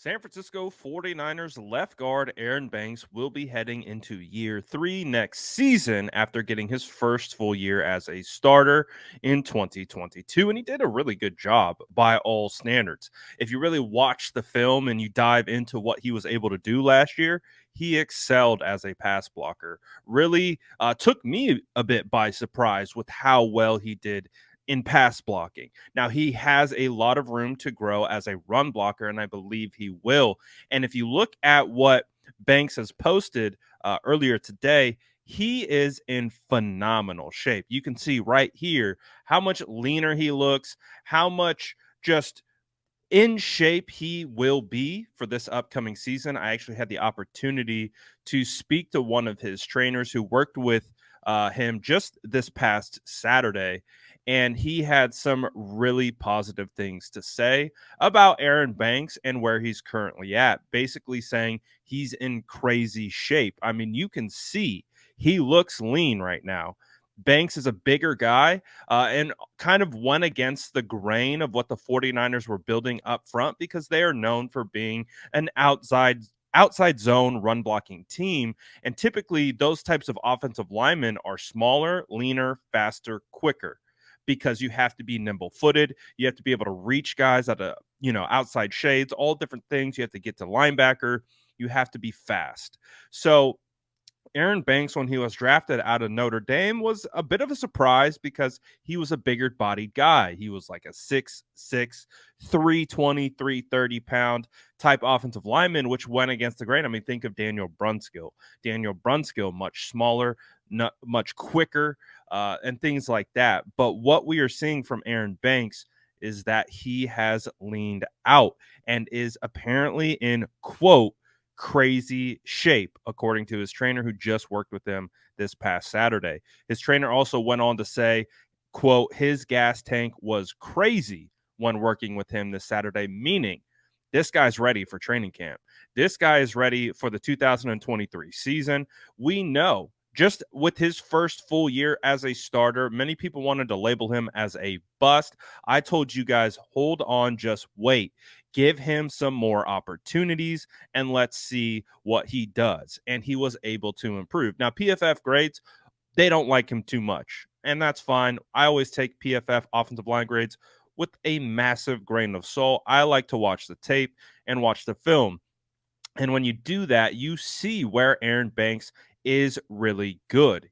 San Francisco 49ers left guard Aaron Banks will be heading into year 3 next season after getting his first full year as a starter in 2022. And he did a really good job by all standards. If you really watch the film and you dive into what he was able to do last year, he excelled as a pass blocker. Really took me a bit by surprise with how well he did in pass blocking. Now, he has a lot of room to grow as a run blocker, and I believe he will. And if you look at what Banks has posted earlier today, he is in phenomenal shape. You can see right here how much leaner he looks, how much just in shape he will be for this upcoming season. I actually had the opportunity to speak to one of his trainers who worked with him just this past Saturday, and he had some really positive things to say about Aaron Banks and where he's currently at. Basically, saying he's in crazy shape. I mean, you can see he looks lean right now. Banks is a bigger guy and kind of went against the grain of what the 49ers were building up front because they are known for being an outside zone run blocking team. And typically those types of offensive linemen are smaller, leaner, faster, quicker because you have to be nimble footed. You have to be able to reach guys at outside shades, all different things. You have to get to linebacker. You have to be fast. So Aaron Banks, when he was drafted out of Notre Dame, was a bit of a surprise because he was a bigger bodied guy. He was like a 6'6, 320, 330 pound type offensive lineman, which went against the grain. I mean, think of Daniel Brunskill. Daniel Brunskill, much smaller, much quicker, and things like that. But what we are seeing from Aaron Banks is that he has leaned out and is apparently in, quote, crazy shape, according to his trainer who just worked with him this past Saturday. His trainer also went on to say, quote, his gas tank was crazy when working with him this Saturday, meaning this guy's ready for training camp. This guy is ready for the 2023 season. We know just with his first full year as a starter, many people wanted to label him as a bust. I told you guys, hold on, just wait. Give him some more opportunities and let's see what he does. And he was able to improve. Now, PFF grades, they don't like him too much, and that's fine. I always take PFF offensive line grades with a massive grain of salt. I like to watch the tape and watch the film. And when you do that, you see where Aaron Banks is really good.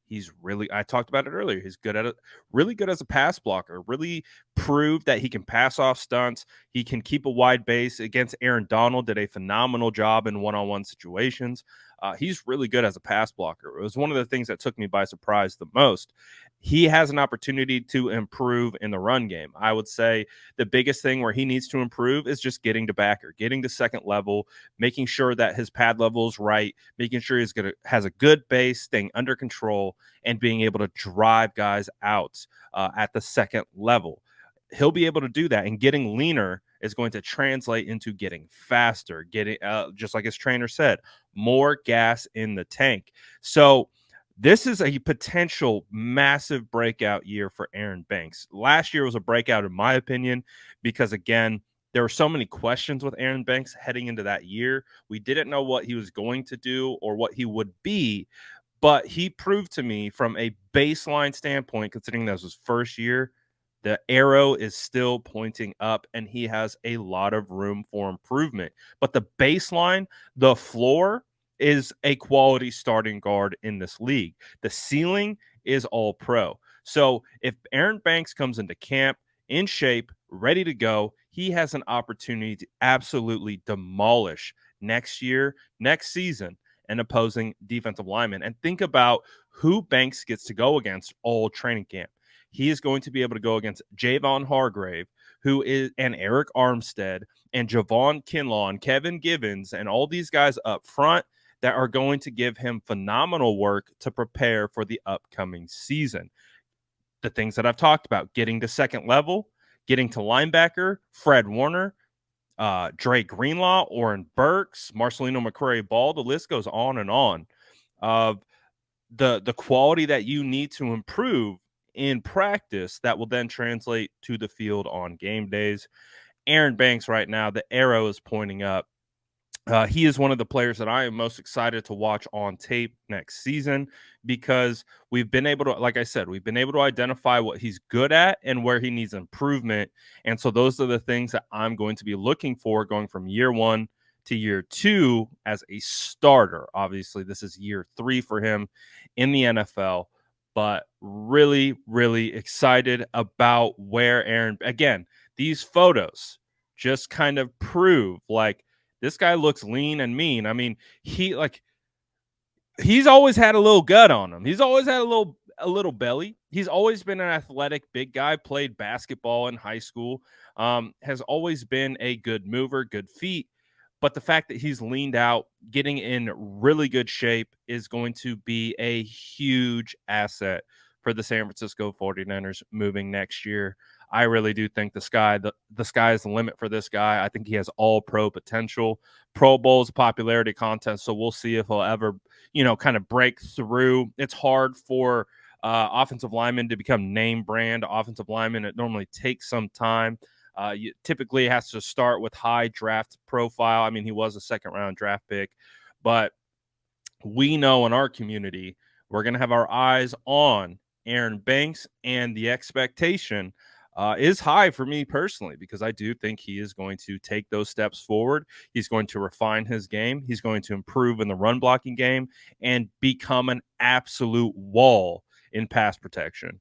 I talked about it earlier. He's good at it, really good as a pass blocker, really proved that he can pass off stunts. He can keep a wide base against Aaron Donald, did a phenomenal job in one-on-one situations. He's really good as a pass blocker. It was one of the things that took me by surprise the most. He has an opportunity to improve in the run game. I would say the biggest thing where he needs to improve is just getting to backer, getting to second level, making sure that his pad level is right, making sure has a good base, staying under control, and being able to drive guys out at the second level. He'll be able to do that, and getting leaner is going to translate into getting faster, getting just like his trainer said, more gas in the tank. So this is a potential massive breakout year for Aaron Banks. Last year was a breakout, in my opinion, because again, there were so many questions with Aaron Banks heading into that year. We didn't know what he was going to do or what he would be, but he proved to me from a baseline standpoint, considering that was his first year, the arrow is still pointing up and he has a lot of room for improvement. But the baseline, the floor, is a quality starting guard in this league. The ceiling is all pro. So if Aaron Banks comes into camp in shape, ready to go, he has an opportunity to absolutely demolish next season, an opposing defensive lineman. And think about who Banks gets to go against all training camp. He is going to be able to go against Javon Hargrave, and Eric Armstead and Javon Kinlaw and Kevin Givens and all these guys up front that are going to give him phenomenal work to prepare for the upcoming season. The things that I've talked about, getting to second level, getting to linebacker, Fred Warner, Dre Greenlaw, Oren Burks, Marcelino McCrary Ball, the list goes on and on of the quality that you need to improve in practice that will then translate to the field on game days. Aaron Banks right now, the arrow is pointing up. He is one of the players that I am most excited to watch on tape next season because we've been able to, like I said, we've been able to identify what he's good at and where he needs improvement. And so those are the things that I'm going to be looking for going from year one to year two as a starter. Obviously, this is year three for him in the NFL, but really, really excited about where Aaron, again, these photos just kind of prove like, this guy looks lean and mean. I mean, he's always had a little gut on him. He's always had a little belly. He's always been an athletic big guy, played basketball in high school, has always been a good mover, good feet. But the fact that he's leaned out, getting in really good shape is going to be a huge asset for the San Francisco 49ers moving next year. I really do think the sky is the limit for this guy. I think he has all pro potential. Pro Bowl's a popularity contest, so we'll see if he'll ever, kind of break through. It's hard for offensive linemen to become name brand offensive linemen. It normally takes some time. You typically has to start with high draft profile. I mean, he was a second round draft pick, but we know in our community, we're going to have our eyes on Aaron Banks, and the expectation is high for me personally because I do think he is going to take those steps forward. He's going to refine his game. He's going to improve in the run blocking game and become an absolute wall in pass protection.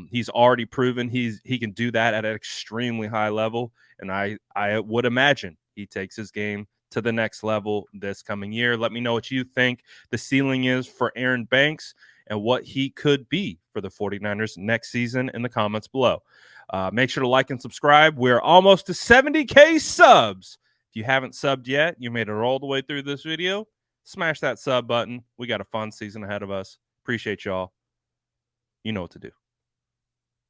He's already proven he can do that at an extremely high level, and I would imagine he takes his game to the next level this coming year. Let me know what you think the ceiling is for Aaron Banks and what he could be for the 49ers next season in the comments below. Make sure to like and subscribe. We're almost to 70K subs. If you haven't subbed yet, you made it all the way through this video, smash that sub button. We got a fun season ahead of us. Appreciate y'all. You know what to do.